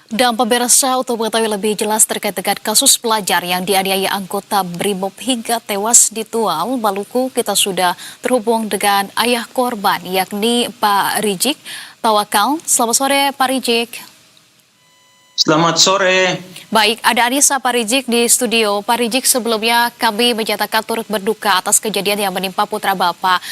Dan pemirsa, untuk mengetahui lebih jelas terkait dengan kasus pelajar yang dianiaya anggota BRIMOB hingga tewas di Tual, Maluku, kita sudah terhubung dengan ayah korban, yakni Pak Rijik Tawakal. Selamat sore, Pak Rijik. Selamat sore. Baik, ada Anissa Pak Rijik di studio. Pak Rijik, sebelumnya kami menyatakan turut berduka atas kejadian yang menimpa putra Bapak.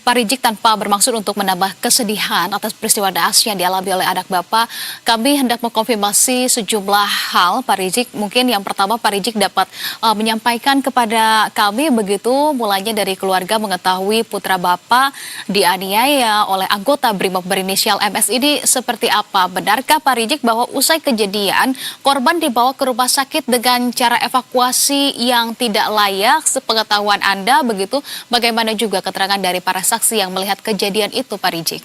Pak Rijik, tanpa bermaksud untuk menambah kesedihan atas peristiwa naas yang dialami oleh anak Bapak, kami hendak mengkonfirmasi sejumlah hal. Pak Rijik, mungkin yang pertama Pak Rijik dapat menyampaikan kepada kami begitu, mulanya dari keluarga mengetahui putra Bapak dianiaya oleh anggota BRIMOB berinisial MS ini seperti apa? Benarkah Pak Rijik bahwa usai kejadian korban dibawa ke rumah sakit dengan cara evakuasi yang tidak layak sepengetahuan Anda begitu? Bagaimana juga keterangan dari para saksi yang melihat kejadian itu, Pak Rijik?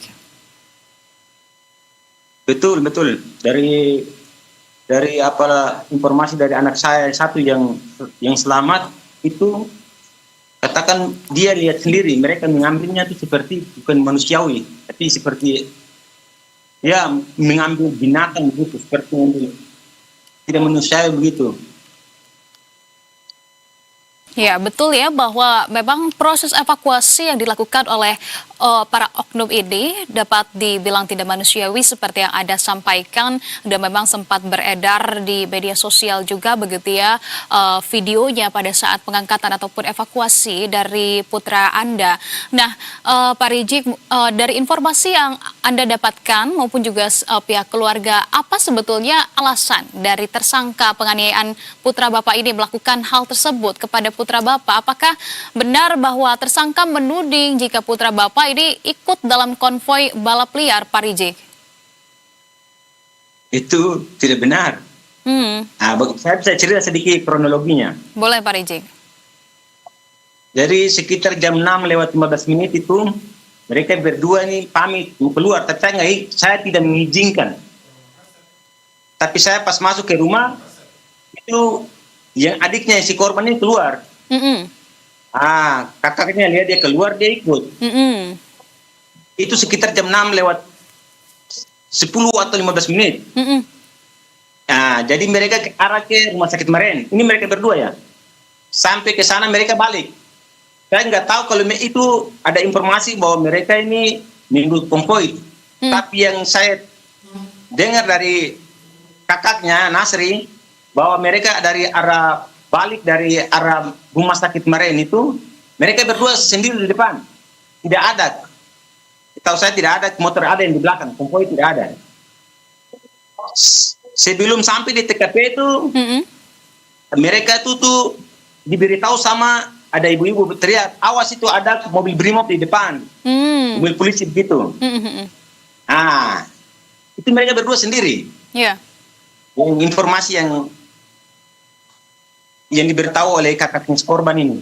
Betul. Dari apa informasi dari anak saya satu yang selamat itu, katakan dia lihat sendiri mereka mengambilnya itu seperti bukan manusiawi, tapi seperti ya mengambil binatang begitu, seperti tidak manusiawi begitu. Ya, betul ya bahwa memang proses evakuasi yang dilakukan oleh para oknum ini dapat dibilang tidak manusiawi seperti yang Anda sampaikan, dan memang sempat beredar di media sosial juga begitu ya videonya pada saat pengangkatan ataupun evakuasi dari putra Anda. Nah, Pak Rijik, dari informasi yang Anda dapatkan maupun juga pihak keluarga, apa sebetulnya alasan dari tersangka penganiayaan putra Bapak ini melakukan hal tersebut kepada putra Bapak? Apakah benar bahwa tersangka menuding jika putra Bapak ini ikut dalam konvoi balap liar, Pak Rijik? Itu tidak benar. Saya bisa cerita sedikit kronologinya. Boleh, Pak Rijik. Jadi sekitar jam 6:15 itu mereka berdua ini pamit mau keluar, tapi saya tidak mengizinkan. Tapi saya pas masuk ke rumah itu yang adiknya si korban ini keluar. Kakaknya lihat dia keluar, dia ikut. Itu sekitar jam 6:10 atau 15 menit. Jadi mereka ke arah ke rumah sakit Maren. Ini mereka berdua ya. Sampai ke sana mereka balik. Saya nggak tahu kalau itu ada informasi bahwa mereka ini minggu konvoi. Tapi yang saya dengar dari kakaknya Nasri bahwa mereka balik dari arah rumah sakit Maren itu, mereka berdua sendiri di depan. Tidak ada. Tahu saya tidak ada motor, ada yang di belakang, konvoi tidak ada. Sebelum sampai di TKP itu, mereka tuh diberitahu sama ada ibu-ibu berteriak, awas itu ada mobil BRIMOB di depan, mobil polisi begitu. Itu mereka berdua sendiri. Yang informasi yang diberitahu oleh kakaknya korban ini.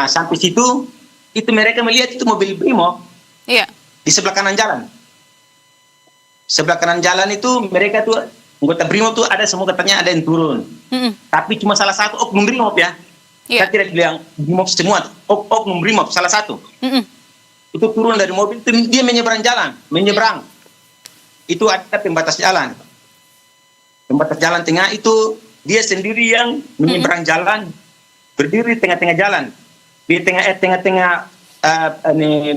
Sampai situ, itu mereka melihat itu mobil BRIMOB di sebelah kanan jalan. Sebelah kanan jalan itu mereka tuh, anggota BRIMOB tuh ada semua, katanya ada yang turun. Tapi cuma salah satu oknum BRIMOB ya. Saya tidak bilang BRIMOB semua, oknum BRIMOB salah satu. Itu turun dari mobil, dia menyeberang jalan, Itu ada pembatas jalan. Pembatas jalan tengah itu dia sendiri yang menyeberang jalan, berdiri di tengah-tengah jalan. Di tengah-tengah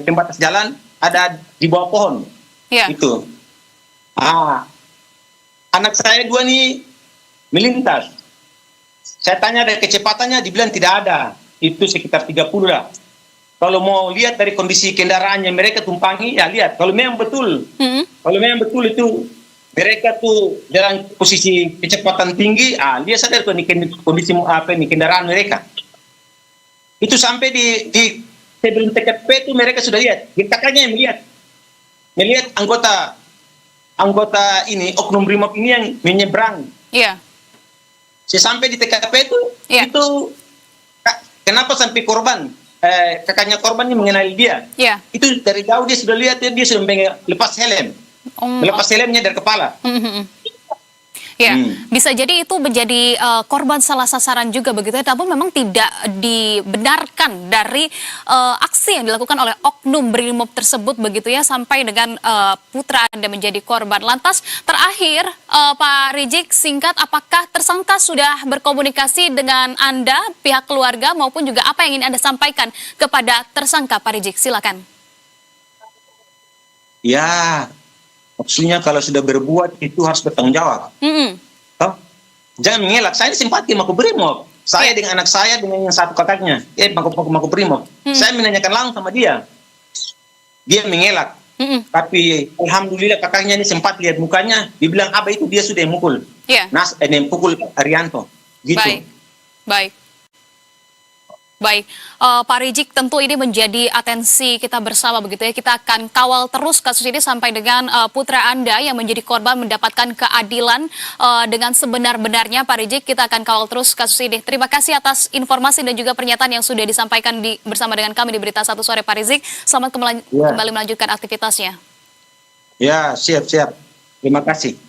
pembatas jalan ada di bawah pohon. Itu. Anak saya dua nih melintas. Saya tanya dari kecepatannya, dibilang tidak ada. Itu sekitar 30 lah. Kalau mau lihat dari kondisi kendaraan yang mereka tumpangi, ya lihat. Kalau memang betul, itu mereka tuh dalam posisi kecepatan tinggi, dia sadar tuh kondisi kendaraan mereka. Itu sampai di sebelum TKP itu mereka sudah lihat. Kakaknya yang melihat anggota ini, oknum BRIMOB ini yang menyeberang. Sampai di TKP itu kenapa sampai kakaknya korban ini mengenali dia? Itu dari jauh dia sudah lihat, dia sudah lepas helm. Melepas helmnya dari kepala. Ya, bisa jadi itu menjadi korban salah sasaran juga begitu ya, namun memang tidak dibenarkan dari aksi yang dilakukan oleh oknum Brimob tersebut begitu ya, sampai dengan putra Anda menjadi korban. Lantas terakhir Pak Rizik, singkat, apakah tersangka sudah berkomunikasi dengan Anda, pihak keluarga, maupun juga apa yang ingin Anda sampaikan kepada tersangka Pak Rizik? Silakan. Ya, maksudnya kalau sudah berbuat itu harus bertanggung jawab. Toh? Jangan mengelak. Saya ini simpati Mako Brimob. Saya dengan anak saya, dengan yang satu kakaknya, Mako Brimob. Saya menanyakan langsung sama dia. Dia mengelak. Tapi alhamdulillah kakaknya ini sempat lihat mukanya. Dibilang apa itu dia sudah mukul. Mukul Arianto. Gitu. Baik. Pak Rizik, tentu ini menjadi atensi kita bersama begitu ya. Kita akan kawal terus kasus ini sampai dengan putra Anda yang menjadi korban mendapatkan keadilan dengan sebenar-benarnya. Pak Rizik, kita akan kawal terus kasus ini. Terima kasih atas informasi dan juga pernyataan yang sudah disampaikan bersama dengan kami di Berita Satu Sore, Pak Rizik. Selamat kembali melanjutkan aktivitasnya. Ya, siap. Terima kasih.